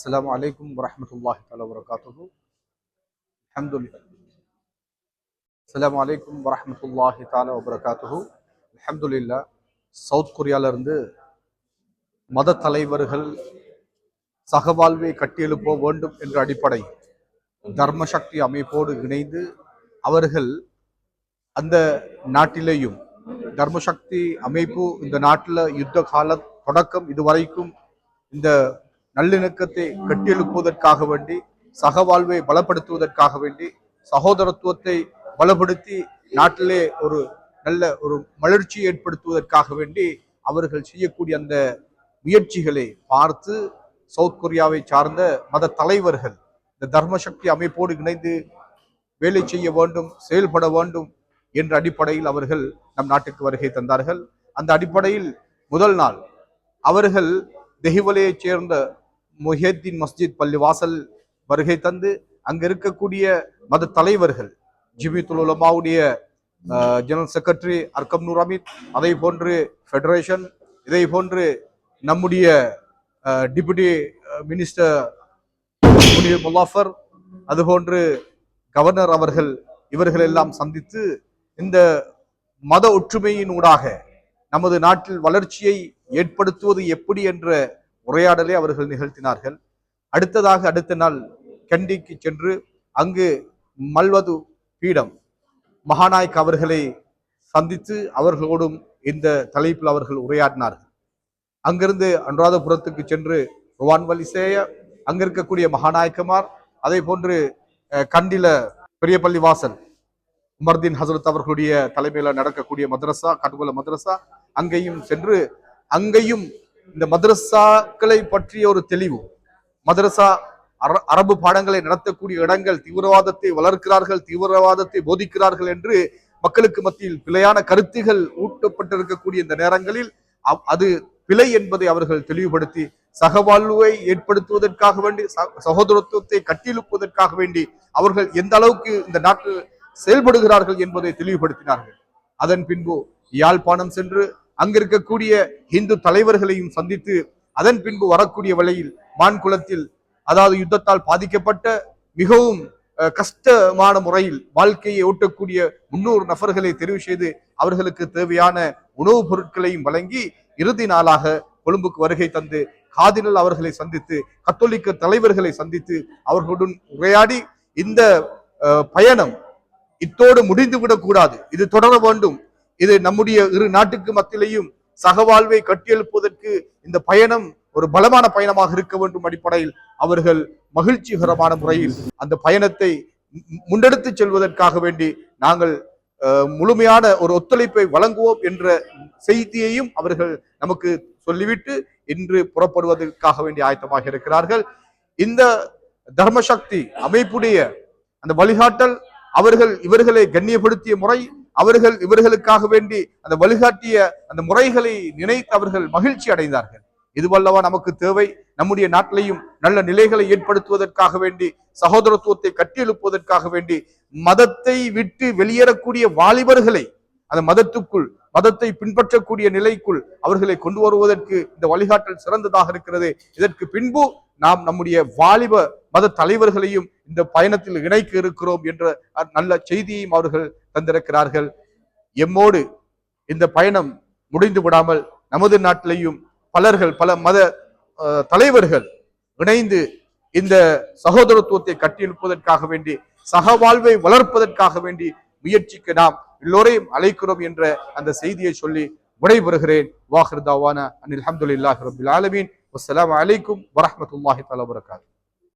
السلام عليكم ورحمة الله تعالى وبركاته. الحمد لله. السلام عليكم ورحمة الله تعالى وبركاته. الحمد لله. South கொரியாவிலிருந்து மத தலைவர்கள் சகவாழ்வை கட்டியெழுப்ப வேண்டும் என்ற அடிப்படை தர்மசக்தி அமைப்போடு இணைந்து அவர்கள் அந்த நாட்டிலேயும் தர்மசக்தி அமைப்பு இந்த நாட்டில் யுத்த கால தொடக்கம் இதுவரைக்கும் இந்த நல்லிணக்கத்தை கட்டியெழுப்புவதற்காக வேண்டி சகவாழ்வை பலப்படுத்துவதற்காக வேண்டி சகோதரத்துவத்தை பலப்படுத்தி நாட்டிலே ஒரு நல்ல ஒரு மலர்ச்சியை ஏற்படுத்துவதற்காக வேண்டி அவர்கள் செய்யக்கூடிய அந்த முயற்சிகளை பார்த்து சவுத் கொரியாவை சார்ந்த மத தலைவர்கள் இந்த தர்மசக்தி அமைப்போடு இணைந்து வேலை செய்ய வேண்டும், செயல்பட வேண்டும் என்ற அடிப்படையில் அவர்கள் நம் நாட்டுக்கு வருகை தந்தார்கள். அந்த அடிப்படையில் முதல் நாள் அவர்கள் தெஹிவலையைச் சேர்ந்த முஹியத்தீன் மஸ்ஜித் பள்ளிவாசல் வருகை தந்து அங்க இருக்கக்கூடிய மத தலைவர்கள் ஜிமித்துல் உலமாவுடைய ஜெனரல் செக்ரட்டரி அர்கம் நூர் அமீத், அதை போன்று ஃபெடரேஷன், இதை போன்று நம்முடைய டிப்யூட்டி மினிஸ்டர் முனீர் முல்லாஃபர், அதுபோன்று கவர்னர் அவர்கள், இவர்கள் எல்லாம் சந்தித்து இந்த மத ஒற்றுமையின் ஊடாக நமது நாட்டில் வளர்ச்சியை ஏற்படுத்துவது எப்படி என்ற உரையாடலை அவர்கள் நிகழ்த்தினார்கள். அடுத்ததாக அடுத்த நாள் கண்டிக்கு சென்று அங்கு மல்வது பீடம் மகாநாயக் அவர்களை சந்தித்து அவர்களோடும் இந்த தலைப்பில் அவர்கள் உரையாடினார்கள். அங்கிருந்து அனுராதபுரத்துக்கு சென்று ருவான்வலிசேய அங்க இருக்கக்கூடிய மகாநாயக்கமார், அதே போன்று கண்டில பெரிய பள்ளி வாசல் உமர்தீன் ஹசரத் அவர்களுடைய தலைமையில நடக்கக்கூடிய மதரசா கடுகுல மதரசா அங்கேயும் சென்று அங்கேயும் இந்த மதரசாக்களை பற்றிய ஒரு தெளிவு, மதரசா அரபு பாடங்களை நடத்தக்கூடிய இடங்கள் தீவிரவாதத்தை வளர்க்கிறார்கள், தீவிரவாதத்தை போதிக்கிறார்கள் என்று மக்களுக்கு மத்தியில் பிழையான கருத்துகள் ஊட்டப்பட்டிருக்கக்கூடிய இந்த நேரங்களில் அது பிழை என்பதை அவர்கள் தெளிவுபடுத்தி சகவாழ்வை ஏற்படுத்துவதற்காக வேண்டி சகோதரத்துவத்தை கட்டியெழுப்புவதற்காக வேண்டி அவர்கள் எந்த அளவுக்கு இந்த நாட்டில் செயல்படுகிறார்கள் என்பதை தெளிவுபடுத்தினார்கள். அதன் பின்பு யாழ்ப்பாணம் சென்று அங்கிருக்கக்கூடிய இந்து தலைவர்களையும் சந்தித்து அதன் பின்பு வரக்கூடிய வேளையில் மான்குளத்தில், அதாவது யுத்தத்தால் பாதிக்கப்பட்ட மிகவும் கஷ்டமான முறையில் வாழ்க்கையை ஓட்டக்கூடிய 300 நபர்களை தெரிவு செய்து அவர்களுக்கு தேவையான உணவுப் பொருட்களையும் வழங்கி இறுதி நாளாக கொழும்புக்கு வருகை தந்து காதினல் அவர்களை சந்தித்து கத்தோலிக்க தலைவர்களை சந்தித்து அவர்களுடன் உரையாடி இந்த பயணம் இத்தோடு முடிந்துவிடக் கூடாது, இது தொடர வேண்டும், இது நம்முடைய இரு நாட்டுக்கு மத்தியிலையும் சகவாழ்வை கட்டியெழுப்புவதற்கு இந்த பயணம் ஒரு பலமான பயணமாக இருக்க வேண்டும் அடிப்படையில் அவர்கள் மகிழ்ச்சிகரமான முறையில் அந்த பயணத்தை முன்னெடுத்து செல்வதற்காக வேண்டி நாங்கள் முழுமையான ஒரு ஒத்துழைப்பை வழங்குவோம் என்ற செய்தியையும் அவர்கள் நமக்கு சொல்லிவிட்டு இன்று புறப்படுவதற்காக வேண்டி ஆயத்தமாக இருக்கிறார்கள். இந்த தர்மசக்தி அமைப்புடைய அந்த வழிகாட்டல், அவர்கள் இவர்களை கண்ணியப்படுத்திய முறை, அவர்கள் இவர்களுக்காக வேண்டி அந்த வழிகாட்டிய அந்த முறைகளை நினைத்து அவர்கள் மகிழ்ச்சி அடைந்தார்கள். இதுவல்லவா நமக்கு தேவை. நம்முடைய நாட்டிலையும் நல்ல நிலைகளை ஏற்படுத்துவதற்காக வேண்டி சகோதரத்துவத்தை கட்டியெழுப்புவதற்காக வேண்டி மதத்தை விட்டு வெளியேறக்கூடிய வாலிபர்களை அந்த மதத்துக்குள், மதத்தை பின்பற்றக்கூடிய நிலைக்குள் அவர்களை கொண்டு வருவதற்கு இந்த வழிகாட்டல் சிறந்ததாக இருக்கிறது. இதற்கு பின்பு நாம் நம்முடைய வாலிப மத தலைவர்களையும் இந்த பயணத்தில் இணைக்க இருக்கிறோம் என்ற நல்ல செய்தியையும் அவர்கள் தந்திருக்கிறார்கள். எம்மோடு இந்த பயணம் முடிந்து விடாமல் நமது நாட்டிலையும் பலர்கள், பல மத தலைவர்கள் இணைந்து இந்த சகோதரத்துவத்தை கட்டியெழுப்பதற்காக வேண்டி சகவாழ்வை வளர்ப்பதற்காக வேண்டி முயற்சிக்க நாம் எல்லோரையும் அழைக்கிறோம் என்ற அந்த செய்தியை சொல்லி விடைபெறுகிறேன். வாஹிர் தாவானா அனில் அல்ஹம்துலில்லாஹி ரப்பில் ஆலமீன். வஸ்ஸலாமு அலைக்கும் வரஹ்மத்துல்லாஹி தஆலா வபரகாத்துஹு.